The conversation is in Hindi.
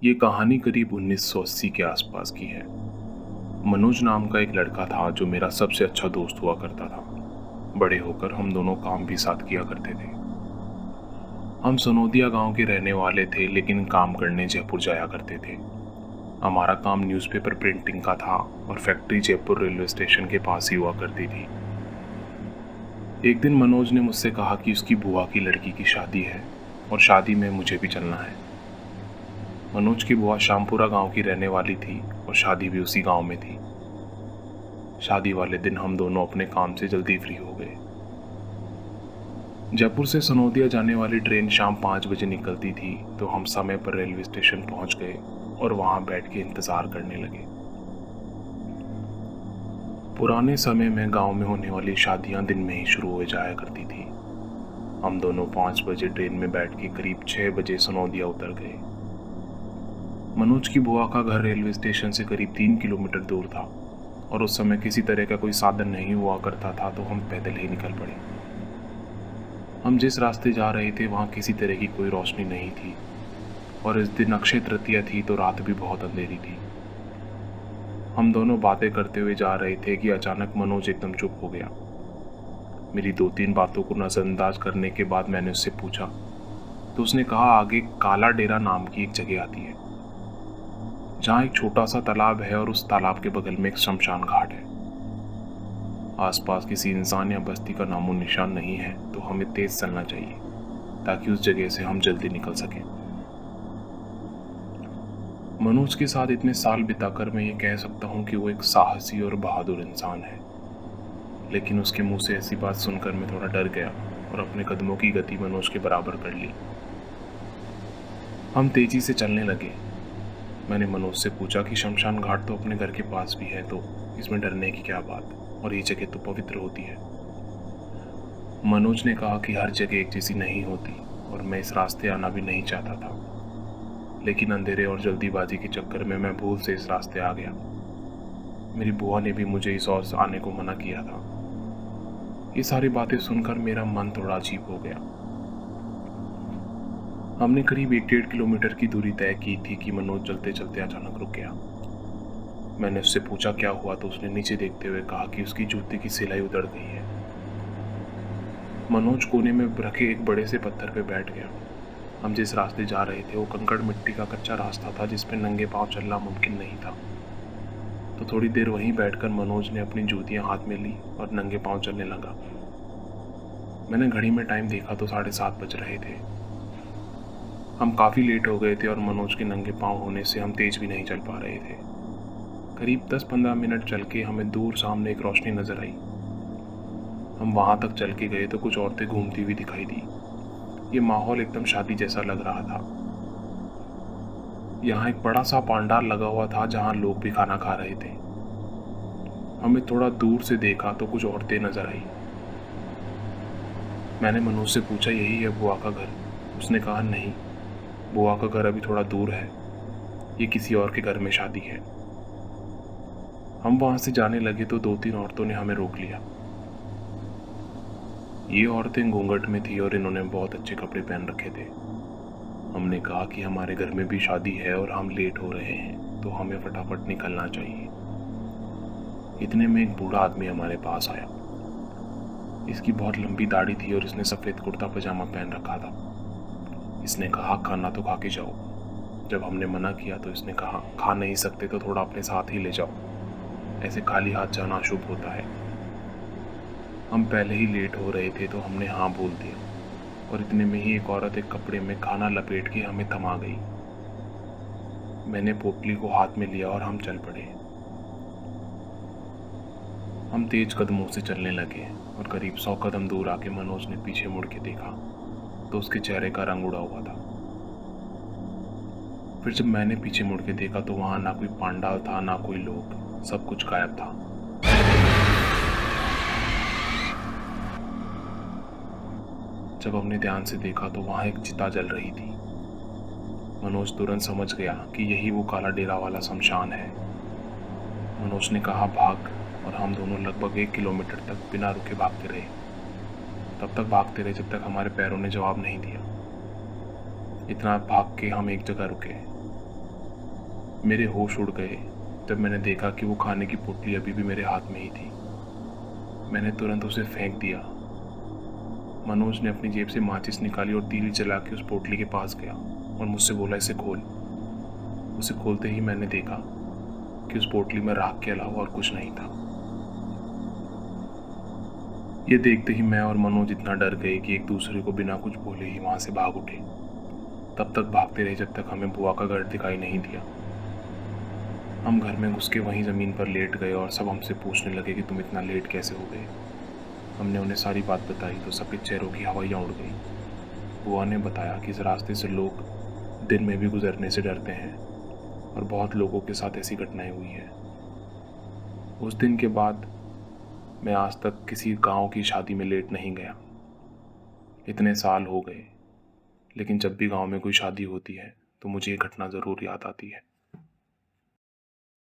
ये कहानी करीब 1980 के आसपास की है। मनोज नाम का एक लड़का था जो मेरा सबसे अच्छा दोस्त हुआ करता था। बड़े होकर हम दोनों काम भी साथ किया करते थे। हम सनोदिया गांव के रहने वाले थे, लेकिन काम करने जयपुर जाया करते थे। हमारा काम न्यूज़पेपर प्रिंटिंग का था और फैक्ट्री जयपुर रेलवे स्टेशन के पास ही हुआ करती थी। एक दिन मनोज ने मुझसे कहा कि उसकी बुआ की लड़की की शादी है और शादी में मुझे भी चलना है। मनोज की बुआ शामपुरा गांव की रहने वाली थी और शादी भी उसी गांव में थी। शादी वाले दिन हम दोनों अपने काम से जल्दी फ्री हो गए। जयपुर से सनोदिया जाने वाली ट्रेन शाम 5 बजे निकलती थी, तो हम समय पर रेलवे स्टेशन पहुंच गए और वहां बैठ के इंतजार करने लगे। पुराने समय में गांव में होने वाली शादियां दिन में ही शुरू हो जाया करती थी। हम दोनों 5 बजे ट्रेन में बैठ के करीब 6 बजे सनोदिया उतर गए। मनोज की बुआ का घर रेलवे स्टेशन से करीब 3 किलोमीटर दूर था और उस समय किसी तरह का कोई साधन नहीं हुआ करता था, तो हम पैदल ही निकल पड़े। हम जिस रास्ते जा रहे थे वहाँ किसी तरह की कोई रोशनी नहीं थी और इस दिन अक्षय तृतीया थी, तो रात भी बहुत अंधेरी थी। हम दोनों बातें करते हुए जा रहे थे कि अचानक मनोज एकदम चुप हो गया। मेरी 2-3 बातों को नजरअंदाज करने के बाद मैंने उससे पूछा, तो उसने कहा आगे काला डेरा नाम की एक जगह आती है, जहाँ एक छोटा सा तालाब है और उस तालाब के बगल में एक शमशान घाट है। आसपास किसी इंसान या बस्ती का नामो निशान नहीं है, तो हमें तेज चलना चाहिए ताकि उस जगह से हम जल्दी निकल सकें। मनोज के साथ इतने साल बिताकर मैं ये कह सकता हूँ कि वो एक साहसी और बहादुर इंसान है, लेकिन उसके मुंह से ऐसी बात सुनकर मैं थोड़ा डर गया और अपने कदमों की गति मनोज के बराबर कर ली। हम तेजी से चलने लगे। मैंने मनोज से पूछा कि शमशान घाट तो अपने घर के पास भी है, तो इसमें डरने की क्या बात, और ये जगह तो पवित्र होती है। मनोज ने कहा कि हर जगह एक जैसी नहीं होती और मैं इस रास्ते आना भी नहीं चाहता था, लेकिन अंधेरे और जल्दीबाजी के चक्कर में मैं भूल से इस रास्ते आ गया। मेरी बुआ ने भी मुझे इस ओर आने को मना किया था। ये सारी बातें सुनकर मेरा मन थोड़ा अजीब हो गया। हमने करीब 1-1.5 किलोमीटर की दूरी तय की थी कि मनोज चलते चलते अचानक रुक गया। मैंने उससे पूछा क्या हुआ, तो उसने नीचे देखते हुए कहा कि उसकी जूते की सिलाई उधड़ गई है। मनोज कोने में रखे एक बड़े से पत्थर पे बैठ गया। हम जिस रास्ते जा रहे थे वो कंकड़ मिट्टी का कच्चा रास्ता था, जिस पे नंगे पांव चलना मुमकिन नहीं था। तो थोड़ी देर वहीं बैठकर मनोज ने अपनी जूतियां हाथ में ली और नंगे पांव चलने लगा। मैंने घड़ी में टाइम देखा तो 7:30 बज रहे थे। हम काफ़ी लेट हो गए थे और मनोज के नंगे पांव होने से हम तेज भी नहीं चल पा रहे थे। करीब 10-15 मिनट चल के हमें दूर सामने एक रोशनी नजर आई। हम वहां तक चल के गए तो कुछ औरतें घूमती हुई दिखाई दी। ये माहौल एकदम शादी जैसा लग रहा था। यहाँ एक बड़ा सा पांडाल लगा हुआ था जहाँ लोग भी खाना खा रहे थे। हमें थोड़ा दूर से देखा तो कुछ औरतें नजर आई। मैंने मनोज से पूछा यही है बुआ का घर? उसने कहा नहीं, बुआ का घर अभी थोड़ा दूर है, ये किसी और के घर में शादी है। हम वहां से जाने लगे तो 2-3 औरतों ने हमें रोक लिया। ये औरतें घूंघट में थी और इन्होंने बहुत अच्छे कपड़े पहन रखे थे। हमने कहा कि हमारे घर में भी शादी है और हम लेट हो रहे हैं, तो हमें फटाफट निकलना चाहिए। इतने में एक बूढ़ा आदमी हमारे पास आया। इसकी बहुत लंबी दाढ़ी थी और इसने सफ़ेद कुर्ता पजामा पहन रखा था। इसने कहा खाना तो खा के जाओ। जब हमने मना किया तो इसने कहा खा नहीं सकते तो थोड़ा अपने साथ ही ले जाओ, ऐसे खाली हाथ जाना अशुभ होता है। हम पहले ही लेट हो रहे थे तो हमने हाँ बोल दिया और इतने में ही एक औरत एक कपड़े में खाना लपेट के हमें थमा गई। मैंने पोटली को हाथ में लिया और हम चल पड़े। हम तेज कदमों से चलने लगे और करीब 100 कदम दूर आके मनोज ने पीछे मुड़ के देखा तो उसके चेहरे का रंग उड़ा हुआ था। फिर जब मैंने पीछे मुड़ के देखा तो वहां ना कोई पांडाल था ना कोई लोग, सब कुछ गायब था। जब हमने ध्यान से देखा तो वहां एक चिता जल रही थी। मनोज तुरंत समझ गया कि यही वो काला डेरा वाला शमशान है। मनोज ने कहा भाग, और हम दोनों लगभग 1 किलोमीटर तक बिना रुके भागते रहे। तब तक भागते रहे जब तक हमारे पैरों ने जवाब नहीं दिया। इतना भाग के हम एक जगह रुके। मेरे होश उड़ गए जब मैंने देखा कि वो खाने की पोटली अभी भी मेरे हाथ में ही थी। मैंने तुरंत उसे फेंक दिया। मनोज ने अपनी जेब से माचिस निकाली और तीली जला के उस पोटली के पास गया और मुझसे बोला, इसे खोल। उसे खोलते ही मैंने देखा कि उस पोटली में राख के अलावा और कुछ नहीं था। ये देखते ही मैं और मनोज इतना डर गए कि एक दूसरे को बिना कुछ बोले ही वहां से भाग उठे। तब तक भागते रहे जब तक हमें बुआ का घर दिखाई नहीं दिया। हम घर में घुस के वहीं ज़मीन पर लेट गए और सब हमसे पूछने लगे कि तुम इतना लेट कैसे हो गए। हमने उन्हें सारी बात बताई तो सबके चेहरों की हवाइयाँ उड़ गई। बुआ ने बताया कि इस रास्ते से लोग दिन में भी गुजरने से डरते हैं और बहुत लोगों के साथ ऐसी घटनाएं हुई हैं। उस दिन के बाद मैं आज तक किसी गांव की शादी में लेट नहीं गया। इतने साल हो गए, लेकिन जब भी गांव में कोई शादी होती है तो मुझे ये घटना ज़रूर याद आती है।